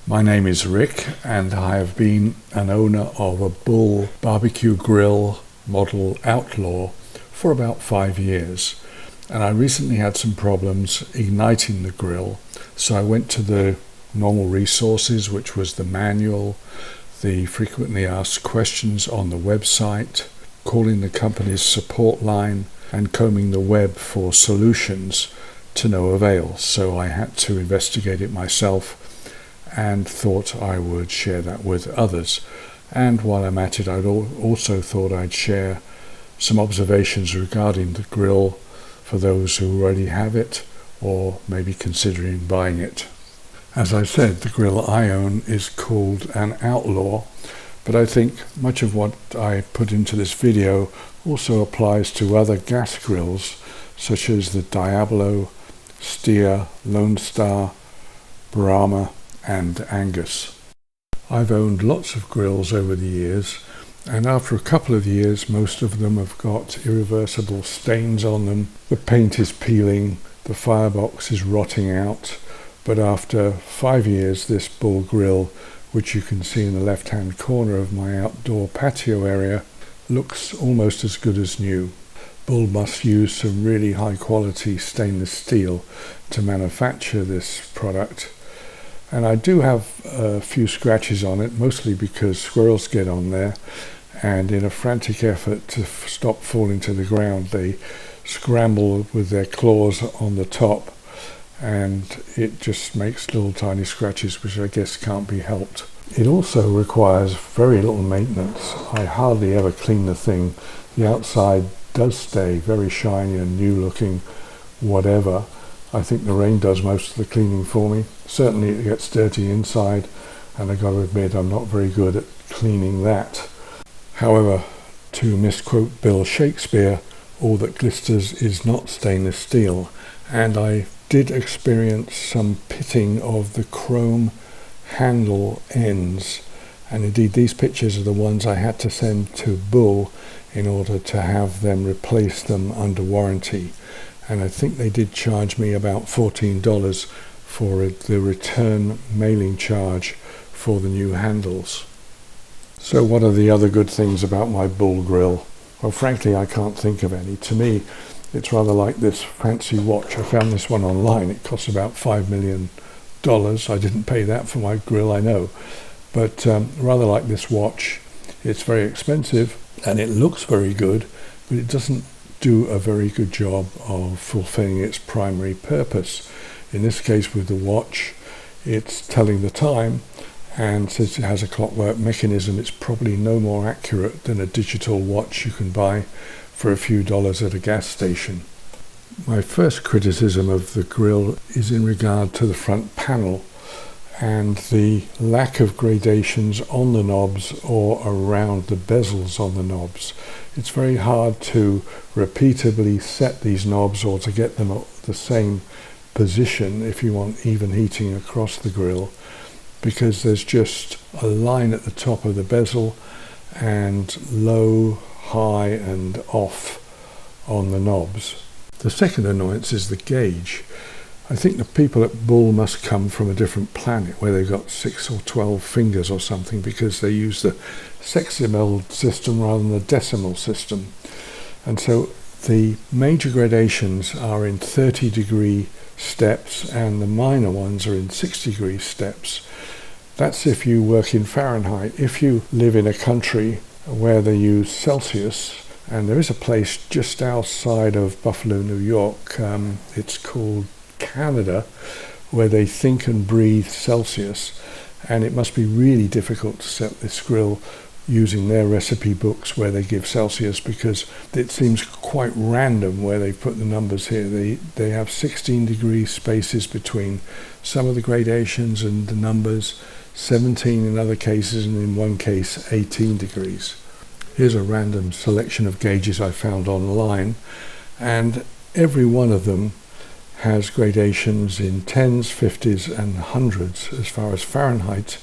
My name is Rick, and I have been an owner of a Bull barbecue grill model Outlaw for about 5 years. And I recently had some problems igniting the grill, so I went to the normal resources, which was the manual, the frequently asked questions on the website, calling the company's support line, and combing the web for solutions to no avail. So I had to investigate it myself and thought I would share that with others. And while I'm at it, I'd also thought I'd share some observations regarding the grill for those who already have it or maybe considering buying it. As I said, the grill I own is called an Outlaw, but I think much of what I put into this video also applies to other gas grills such as the Diablo, Steer, Lone Star, Brahma and Angus. I've owned lots of grills over the years, and after a couple of years most of them have got irreversible stains on them. The paint is peeling, the firebox is rotting out, but after 5 years this Bull grill, which you can see in the left hand corner of my outdoor patio area, looks almost as good as new. Bull must use some really high quality stainless steel to manufacture this product. And I do have a few scratches on it, mostly because squirrels get on there, and in a frantic effort to stop falling to the ground, they scramble with their claws on the top, and it just makes little tiny scratches, which I guess can't be helped. It also requires very little maintenance. I hardly ever clean the thing. The outside does stay very shiny and new looking, whatever. I think the rain does most of the cleaning for me. Certainly it gets dirty inside, and I've got to admit I'm not very good at cleaning that. However, to misquote Bill Shakespeare, all that glisters is not stainless steel, and I did experience some pitting of the chrome handle ends, and indeed these pictures are the ones I had to send to Bull in order to have them replace them under warranty. And I think they did charge me about $14 for the return mailing charge for the new handles. So what are the other good things about my Bull grill? Well, frankly, I can't think of any. To me, it's rather like this fancy watch. I found this one online. It costs about $5 million. I didn't pay that for my grill, I know. But rather like this watch, it's very expensive and it looks very good, but it doesn't do a very good job of fulfilling its primary purpose. In this case with the watch, it's telling the time, and since it has a clockwork mechanism, it's probably no more accurate than a digital watch you can buy for a few dollars at a gas station. My first criticism of the grill is in regard to the front panel and the lack of gradations on the knobs or around the bezels on the knobs. It's very hard to repeatably set these knobs or to get them at the same position if you want even heating across the grill, because there's just a line at the top of the bezel and low, high and off on the knobs. The second annoyance is the gauge. I think the people at Bull must come from a different planet where they've got 6 or 12 fingers or something, because they use the sextimal system rather than the decimal system. And so the major gradations are in 30-degree steps and the minor ones are in 60-degree steps. That's if you work in Fahrenheit. If you live in a country where they use Celsius, and there is a place just outside of Buffalo, New York, it's called Canada, where they think and breathe Celsius, and it must be really difficult to set this grill using their recipe books where they give Celsius, because it seems quite random where they put the numbers here. They have 16-degree spaces between some of the gradations and the numbers, 17 in other cases, and in one case 18 degrees. Here's a random selection of gauges I found online, and every one of them has gradations in tens, 50s and hundreds as far as Fahrenheit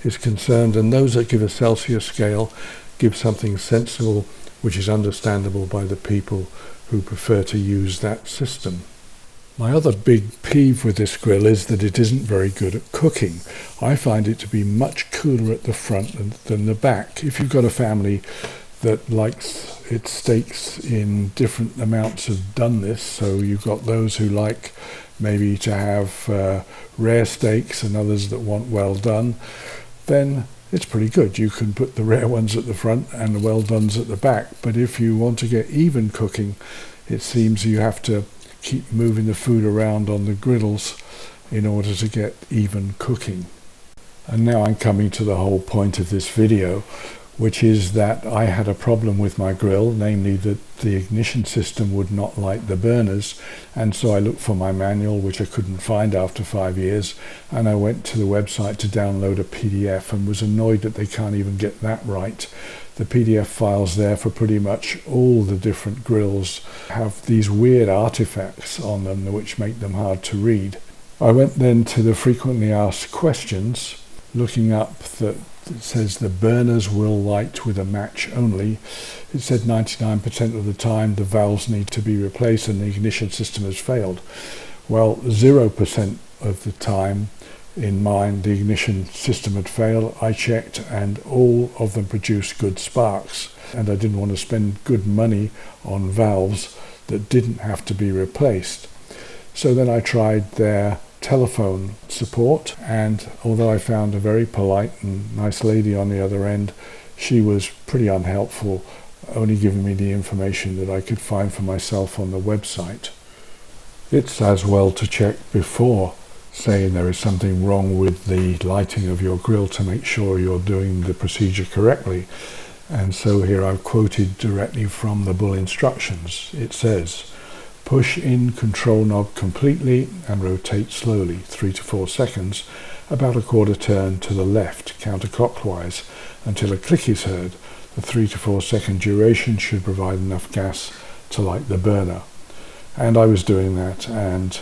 is concerned, and those that give a Celsius scale give something sensible which is understandable by the people who prefer to use that system. My other big peeve with this grill is that it isn't very good at cooking. I find it to be much cooler at the front than the back. If you've got a family that likes its steaks in different amounts of doneness, so you've got those who like maybe to have rare steaks and others that want well done, then it's pretty good. You can put the rare ones at the front and the well dones at the back. But if you want to get even cooking, it seems you have to keep moving the food around on the griddles in order to get even cooking. And now I'm coming to the whole point of this video, which is that I had a problem with my grill, namely that the ignition system would not light the burners, and so I looked for my manual, which I couldn't find after 5 years, and I went to the website to download a PDF and was annoyed that they can't even get that right. The PDF files there for pretty much all the different grills have these weird artifacts on them which make them hard to read. I went then to the frequently asked questions, looking up that it says the burners will light with a match only. It said 99% of the time the valves need to be replaced and the ignition system has failed. Well, 0% of the time in mine the ignition system had failed. I checked and all of them produced good sparks, and I didn't want to spend good money on valves that didn't have to be replaced. So then I tried their telephone support, and although I found a very polite and nice lady on the other end, she was pretty unhelpful, only giving me the information that I could find for myself on the website. It's as well to check before saying there is something wrong with the lighting of your grill to make sure you're doing the procedure correctly. And so here I've quoted directly from the bull instructions. It says, push in control knob completely and rotate slowly 3 to 4 seconds, about a quarter turn to the left counterclockwise until a click is heard. The 3 to 4 second duration should provide enough gas to light the burner. And I was doing that and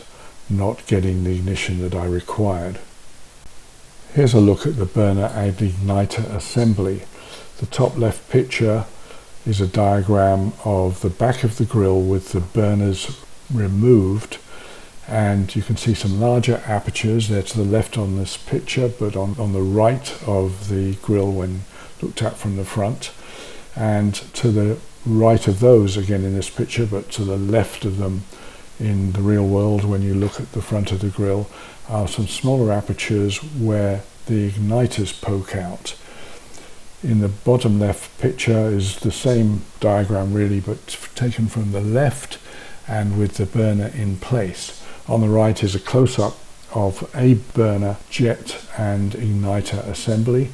not getting the ignition that I required. Here's a look at the burner and igniter assembly. The top left picture is a diagram of the back of the grill with the burners removed, and you can see some larger apertures there to the left on this picture, but on the right of the grill when looked at from the front, and to the right of those again in this picture, but to the left of them in the real world when you look at the front of the grill are some smaller apertures where the igniters poke out. In the bottom left picture is the same diagram really, but taken from the left and with the burner in place. On the right is a close-up of a burner jet and igniter assembly.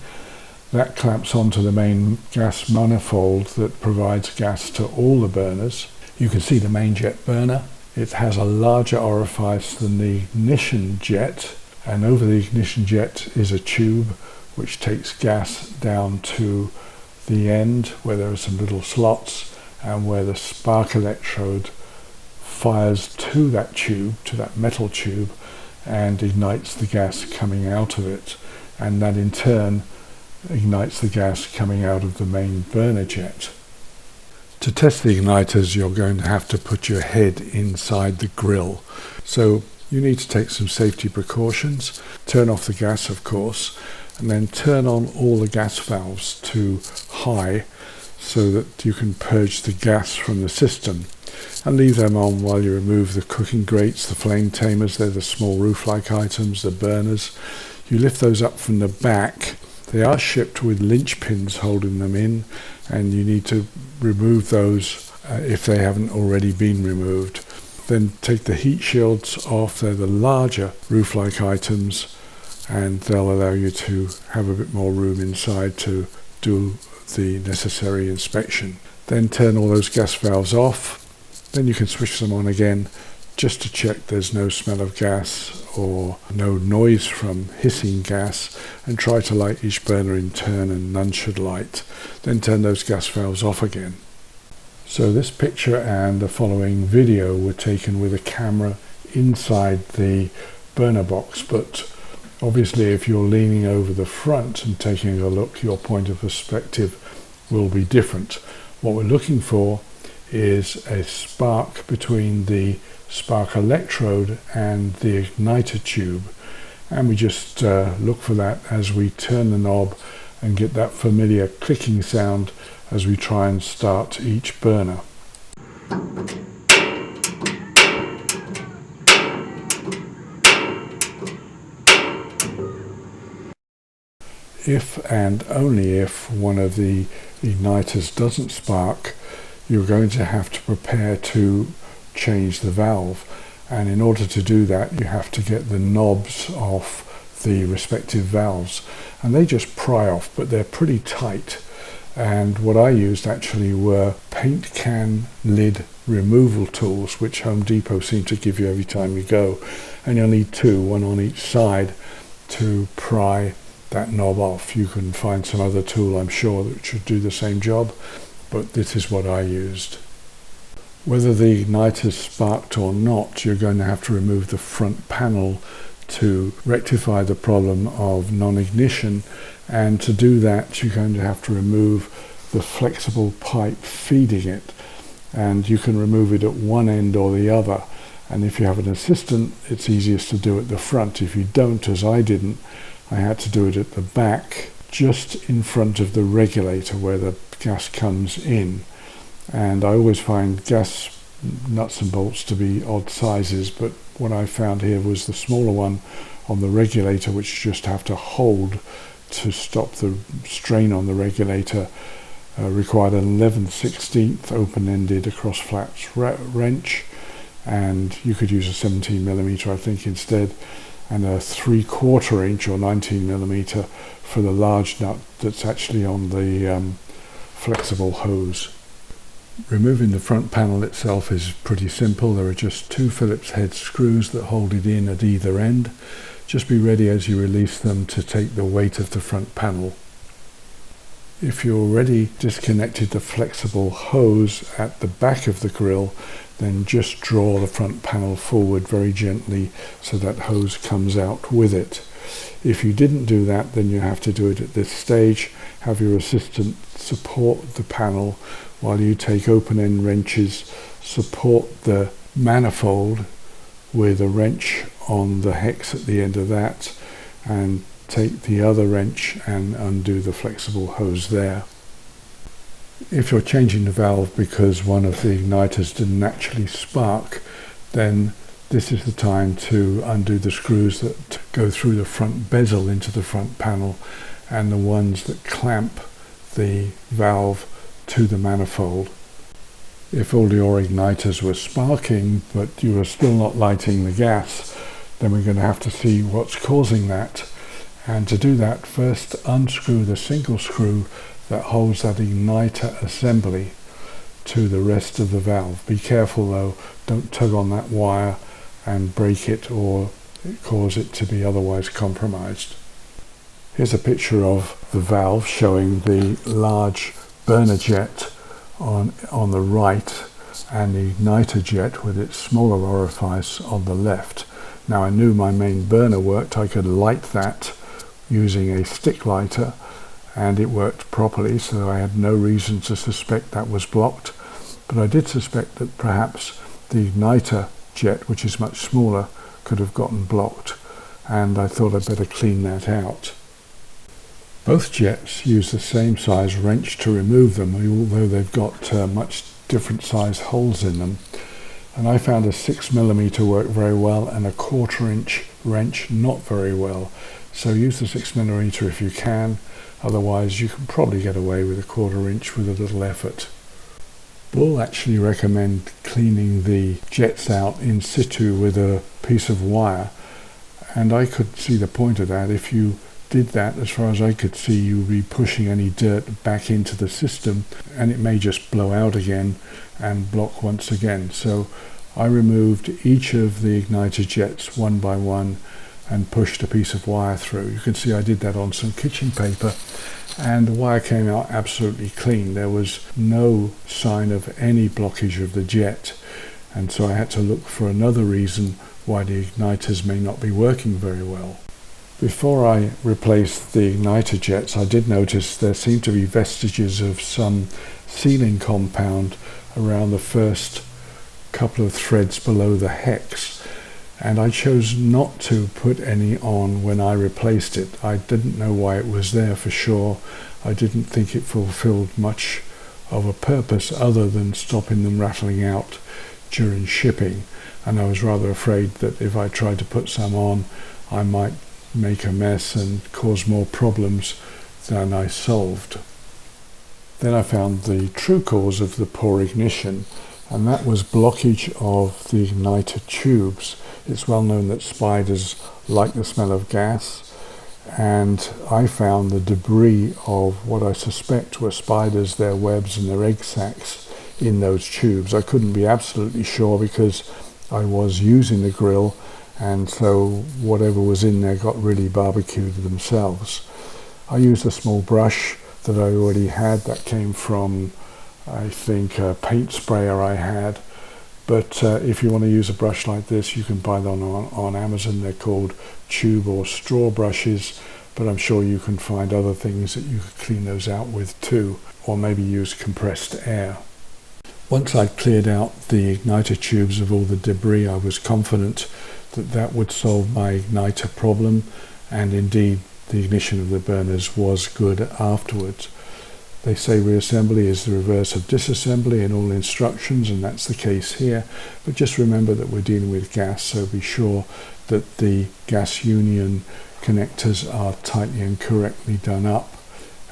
That clamps onto the main gas manifold that provides gas to all the burners. You can see the main jet burner. It has a larger orifice than the ignition jet, and over the ignition jet is a tube which takes gas down to the end where there are some little slots and where the spark electrode fires to that tube, to that metal tube, and ignites the gas coming out of it, and that in turn ignites the gas coming out of the main burner jet. To test the igniters, you're going to have to put your head inside the grill. So you need to take some safety precautions, turn off the gas of course, and then turn on all the gas valves to high so that you can purge the gas from the system, and leave them on while you remove the cooking grates, the flame tamers, they're the small roof-like items, the burners. You lift those up from the back. They are shipped with linch pins holding them in, and you need to remove those if they haven't already been removed. Then take the heat shields off. They're the larger roof-like items, and they'll allow you to have a bit more room inside to do the necessary inspection. Then turn all those gas valves off. Then you can switch them on again just to check there's no smell of gas or no noise from hissing gas, and try to light each burner in turn and none should light. Then turn those gas valves off again. So this picture and the following video were taken with a camera inside the burner box, but obviously if you're leaning over the front and taking a look, your point of perspective will be different. What we're looking for is a spark between the spark electrode and the igniter tube. And we just look for that as we turn the knob and get that familiar clicking sound as we try and start each burner. If and only if one of the igniters doesn't spark, you're going to have to prepare to change the valve. And in order to do that, you have to get the knobs off the respective valves. And they just pry off, but they're pretty tight. And what I used actually were paint can lid removal tools, which Home Depot seem to give you every time you go. And you'll need two, one on each side, to pry that knob off. You can find some other tool, I'm sure, that should do the same job, but this is what I used. Whether the igniter sparked or not, you're going to have to remove the front panel to rectify the problem of non-ignition, and to do that you're going to have to remove the flexible pipe feeding it, and you can remove it at one end or the other. And if you have an assistant, it's easiest to do at the front. If you don't, as I didn't, I had to do it at the back, just in front of the regulator where the gas comes in. And I always find gas nuts and bolts to be odd sizes, but what I found here was the smaller one on the regulator, which you just have to hold to stop the strain on the regulator, required an 11/16 open-ended across flats wrench, and you could use a 17mm I think instead, and a 3/4 inch or 19mm for the large nut that's actually on the flexible hose. Removing the front panel itself is pretty simple. There are just two Phillips head screws that hold it in at either end. Just be ready as you release them to take the weight of the front panel. If you already disconnected the flexible hose at the back of the grill, then just draw the front panel forward very gently so that hose comes out with it. If you didn't do that, then you have to do it at this stage. Have your assistant support the panel while you take open-end wrenches, support the manifold with a wrench on the hex at the end of that, and take the other wrench and undo the flexible hose there. If you're changing the valve because one of the igniters didn't actually spark, then this is the time to undo the screws that go through the front bezel into the front panel and the ones that clamp the valve to the manifold. If all your igniters were sparking but you were still not lighting the gas, then we're going to have to see what's causing that. And to do that, first unscrew the single screw that holds that igniter assembly to the rest of the valve. Be careful though, don't tug on that wire and break it or cause it to be otherwise compromised. Here's a picture of the valve showing the large burner jet on the right and the igniter jet with its smaller orifice on the left. Now I knew my main burner worked. I could light that using a stick lighter and it worked properly, so I had no reason to suspect that was blocked. But I did suspect that perhaps the igniter jet, which is much smaller, could have gotten blocked, and I thought I'd better clean that out. Both jets use the same size wrench to remove them, although they've got much different size holes in them. And I found a 6mm work very well and a 1/4 inch wrench not very well. So use the 6mm if you can, otherwise you can probably get away with a 1/4 inch with a little effort. Bull actually recommend cleaning the jets out in situ with a piece of wire, and I could see the point of that. If you did that, as far as I could see, you would be pushing any dirt back into the system and it may just blow out again and block once again. So I removed each of the igniter jets one by one and pushed a piece of wire through. You can see I did that on some kitchen paper and the wire came out absolutely clean. There was no sign of any blockage of the jet, and so I had to look for another reason why the igniters may not be working very well. Before I replaced the igniter jets, I did notice there seemed to be vestiges of some sealing compound around the first couple of threads below the hex, and I chose not to put any on when I replaced it. I didn't know why it was there for sure. I didn't think it fulfilled much of a purpose other than stopping them rattling out during shipping, and I was rather afraid that if I tried to put some on, I might make a mess and cause more problems than I solved. Then I found the true cause of the poor ignition, and that was blockage of the igniter tubes. It's well known that spiders like the smell of gas, and I found the debris of what I suspect were spiders, their webs and their egg sacs in those tubes. I couldn't be absolutely sure because I was using the grill, and so whatever was in there got really barbecued themselves. I used a small brush that I already had that came from, I think, a paint sprayer I had. But if you want to use a brush like this, you can buy them on Amazon. They're called tube or straw brushes, but I'm sure you can find other things that you could clean those out with too, or maybe use compressed air. Once I'd cleared out the igniter tubes of all the debris, I was confident that that would solve my igniter problem, and indeed the ignition of the burners was good afterwards. They say reassembly is the reverse of disassembly in all instructions, and that's the case here. But just remember that we're dealing with gas, so be sure that the gas union connectors are tightly and correctly done up,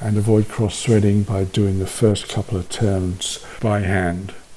and avoid cross-threading by doing the first couple of turns by hand.